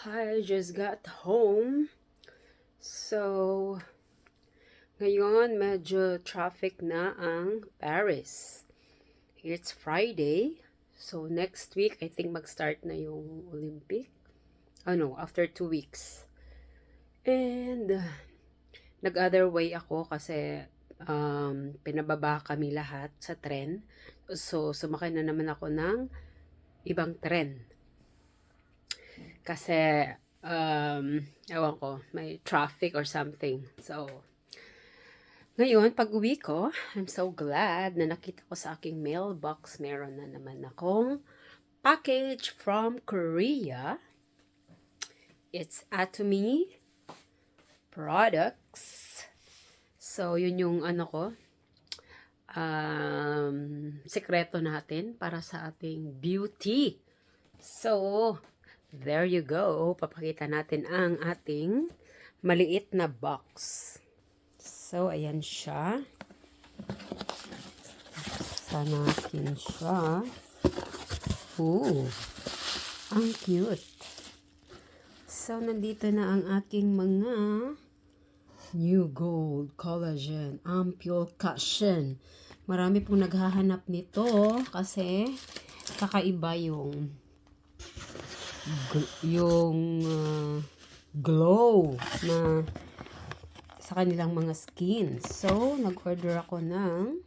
I just got home. So, ngayon medyo traffic na ang Paris. It's Friday. So, next week, I think mag-start na yung Olympic. After 2 weeks. And, nag-other way ako kasi pinababa kami lahat sa tren. So, sumakay na naman ako ng ibang tren. Kasi, ewan ko, may traffic or something. So, ngayon, pag-uwi ko, I'm so glad na nakita ko sa aking mailbox, meron na naman akong package from Korea. It's Atomy products. So, yun yung sekreto natin para sa ating beauty. So, there you go. Papakita natin ang ating maliit na box. So, ayan siya. Buksan natin siya. Ooh, ang cute. So, nandito na ang aking mga New Gold Collagen Ampule Cushion. Marami pong naghahanap nito kasi kakaiba yung glow na sa kanilang mga skin. So, nag-order ako ng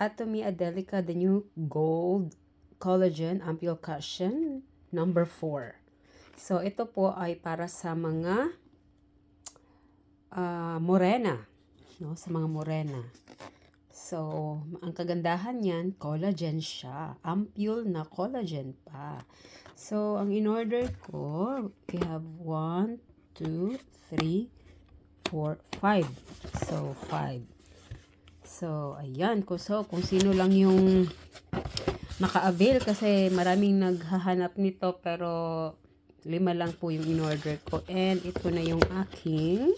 Atomy Adelica The New Gold Collagen Ampule Cushion number 4. So, ito po ay para sa mga morena. No? Sa mga morena. So, ang kagandahan niyan, collagen siya. Ampule na collagen pa. So, ang in-order ko, we have 1, 2, 3, 4, 5. So, 5. So, ayan. So, kung sino lang yung naka-avail kasi maraming naghahanap nito pero 5 lang po yung in-order ko. And ito na yung aking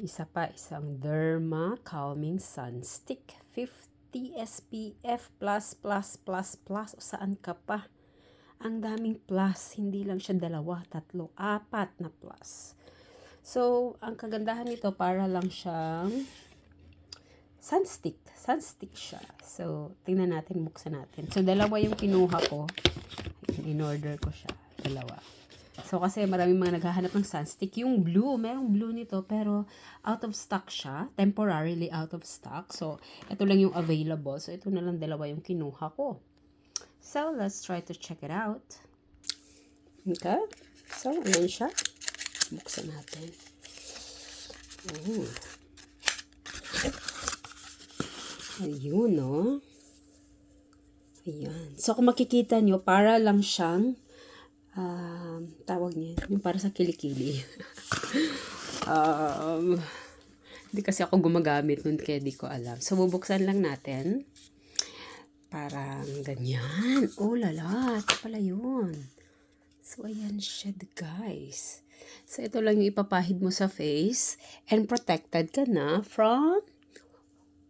isang Derma Calming Sun Stick. 50 SPF++++. O saan ka pa? Ang daming plus. Hindi lang siya 2, 3, 4 na plus. So, ang kagandahan nito para lang siyang sunstick. Sunstick siya. So, tingnan natin, buksan natin. So, 2 yung kinuha ko. In-order ko siya. 2. So, kasi maraming mga naghahanap ng sunstick. Yung blue, merong blue nito, pero out of stock siya. Temporarily out of stock. So, ito lang yung available. So, ito na lang 2 yung kinuha ko. So, let's try to check it out. Okay. So, ayan siya. Buksan natin. Ayun, no? Ayan. So, kung makikita nyo, para lang siyang tawag niya, yung para sa kilikili. Hindi kasi ako gumagamit nun kaya di ko alam. So, bubuksan lang natin. Parang ganyan. Oh, lala. Ito pala yun. So, ayan siya, guys. So, ito lang yung ipapahid mo sa face. And protected ka na from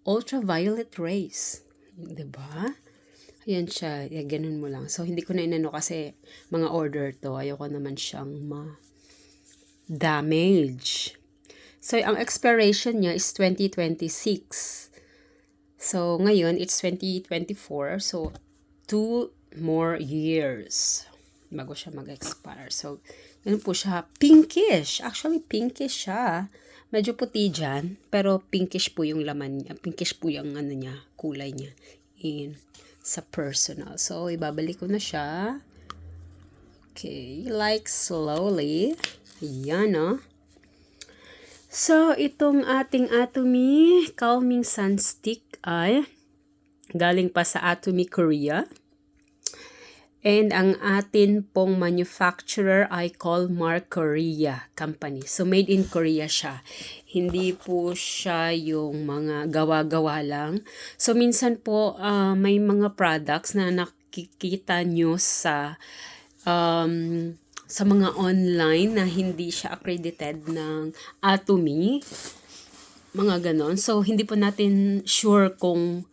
ultraviolet rays. Diba? Ayan siya. Ganun mo lang. So, hindi ko na inano kasi mga order to. Ayoko naman siyang ma-damage. So, ang expiration niya is 2026. So, ngayon, it's 2024. So, 2 more years bago siya mag-expire. So, ganun po siya. Pinkish. Actually, pinkish siya. Medyo puti dyan. Pero pinkish po yung laman niya. Pinkish po yung kulay niya. Sa personal. So, ibabalik ko na siya. Okay. Like slowly. Ayan, no? So, itong ating Atomy Calming Sun Stick ay galing pa sa Atomy Korea. And ang atin pong manufacturer ay Colmar Korea Company. So, made in Korea siya. Hindi po siya yung mga gawa-gawa lang. So, minsan po may mga products na nakikita nyo sa mga online na hindi siya accredited ng Atomy. Mga ganon. So, hindi po natin sure kung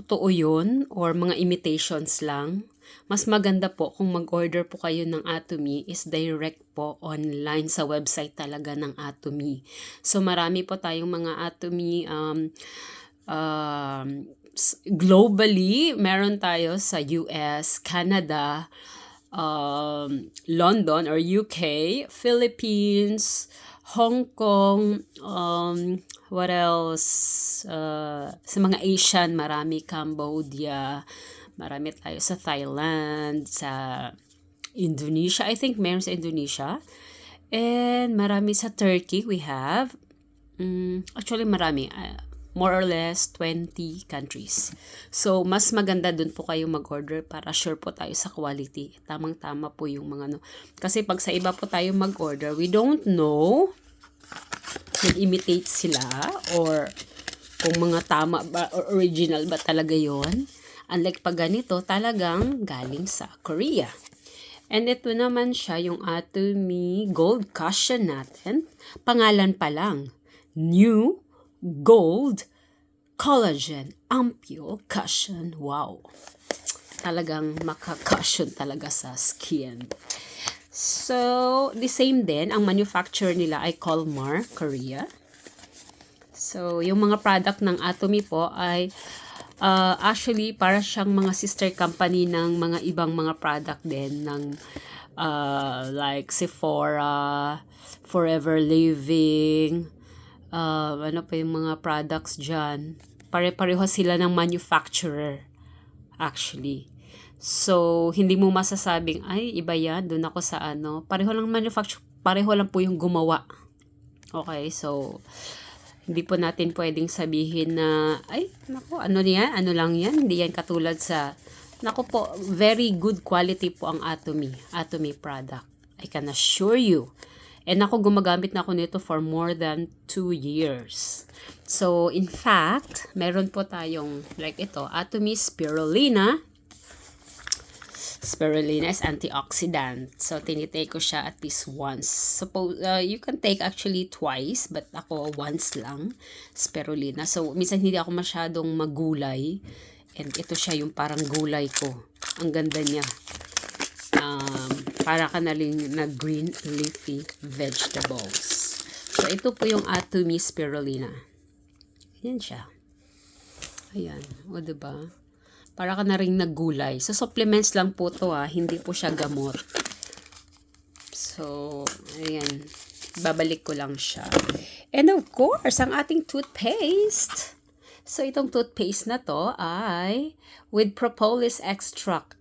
totoo yun or mga imitations lang. Mas maganda po kung mag-order po kayo ng Atomy is direct po online sa website talaga ng Atomy. So marami po tayong mga Atomy globally. Meron tayo sa US, Canada, London or UK, Philippines, Hong Kong, what else? Sa mga Asian, marami, Cambodia, marami tayo sa Thailand, sa Indonesia. I think meron sa Indonesia. And marami sa Turkey we have. Actually marami. More or less 20 countries. So, mas maganda dun po kayo mag-order para sure po tayo sa quality. Tamang-tama po yung mga Kasi pag sa iba po tayo mag-order, we don't know nag-imitate sila or kung mga tama ba or original ba talaga yon. Unlike pag ganito, talagang galing sa Korea. And ito naman siya, yung Atomy Gold Cushion natin. Pangalan pa lang. New Gold Collagen Ampule Cushion. Wow. Talagang maka-cushion talaga sa skin. So, the same din. Ang manufacturer nila ay Colmar, Korea. So, yung mga product ng Atomy po ay actually para siyang mga sister company ng mga ibang mga product din ng like Sephora, Forever Living, ano pa yung mga products dyan. Pare-pareho sila ng manufacturer actually. So, hindi mo masasabing, ay, iba yan, doon ako sa pareho lang manufacturer, pareho lang po yung gumawa. Okay, so, hindi po natin pwedeng sabihin na, ay, naku, ano lang yan, hindi yan katulad sa, naku po, very good quality po ang Atomy product. I can assure you. And ako, gumagamit na ako nito for more than 2 years. So, in fact, meron po tayong, like ito, Atomy Spirulina. Spirulina is antioxidant. So, tinitake ko siya at least once. Suppose, you can take actually twice, but ako once lang, Spirulina. So, minsan hindi ako masyadong magulay. And ito siya yung parang gulay ko. Ang ganda niya. Para ka na rin na green leafy vegetables. So, ito po yung Atomy Spirulina. Ayan siya. Ayan. O, diba? Para ka na rin naggulay. So, supplements lang po to hindi po siya gamot. So, ayan. Babalik ko lang siya. And of course, ang ating toothpaste. So, itong toothpaste na to ay with propolis extract.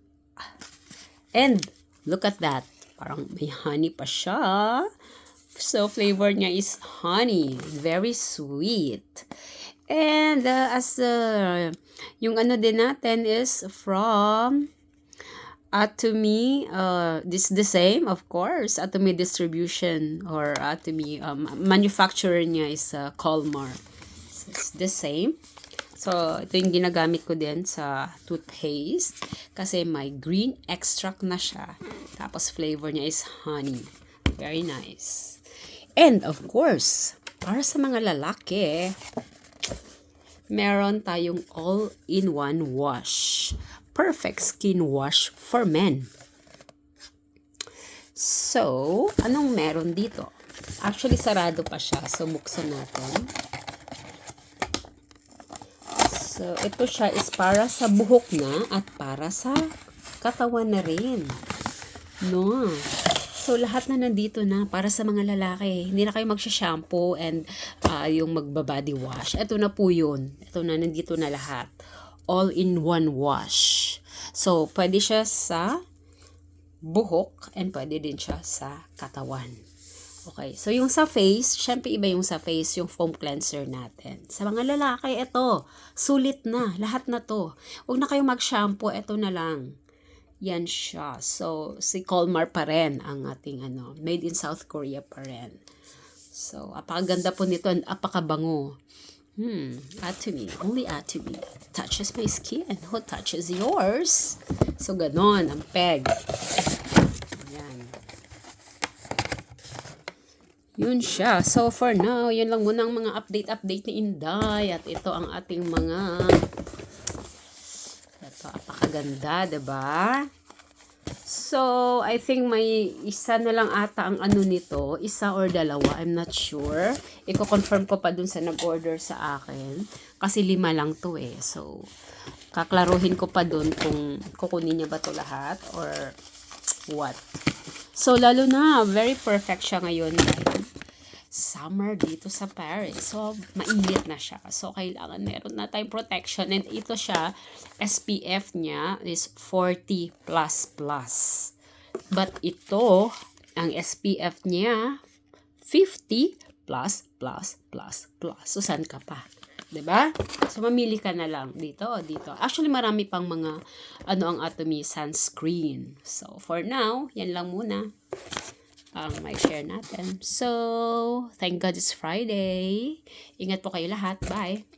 And, look at that. Parang may honey pa siya. So, flavor niya is honey. Very sweet. And, yung din natin is from Atomy. This is the same, of course. Atomy distribution or Atomy manufacturer niya is Colmar. So, it's the same. So, ito yung ginagamit ko din sa toothpaste kasi may green extract na siya. Tapos, flavor niya is honey. Very nice. And, of course, para sa mga lalaki, meron tayong all-in-one wash. Perfect skin wash for men. So, anong meron dito? Actually, sarado pa siya. So, buksan natin. So, ito siya is para sa buhok na at para sa katawan na rin. No. So, lahat na nandito na para sa mga lalaki. Hindi na kayo magsha-shampoo and yung magba-body wash. Ito na po yun. Ito na, nandito na lahat. All-in-one wash. So, pwede siya sa buhok and pwede din siya sa katawan. Okay, so yung sa face, syempre iba yung sa face, yung foam cleanser natin. Sa mga lalaki, ito, sulit na, lahat na to. Huwag na kayong mag-shampoo, ito na lang. Yan siya. So, si Colmar pa rin ang ating made in South Korea pa rin. So, apakaganda po nito and apakabango. Atomy, only Atomy. Touches my skin. Who touches yours? So, ganon, ang peg. Yun siya. So, for now, yun lang muna ang mga update ni Inday. At ito ang ating mga napakaganda, 'di ba? So, I think may isa na lang ata ang ano nito. Isa or dalawa. I'm not sure. Iko-confirm ko pa dun sa nag-order sa akin. Kasi 5 lang to eh. So, kaklaruhin ko pa dun kung kukunin niya ba to lahat or what. So, lalo na, very perfect siya ngayon dahil summer dito sa Paris. So, mainit na siya. So, kailangan meron na tayong protection. And ito siya, SPF niya is 40++. But ito, ang SPF niya, 50+++++. So, saan ka pa? 'Di ba? So, mamili ka na lang dito o dito. Actually, marami pang mga ang Atomy sunscreen. So, for now, yan lang muna ang may share natin. So, thank God it's Friday. Ingat po kayo lahat. Bye!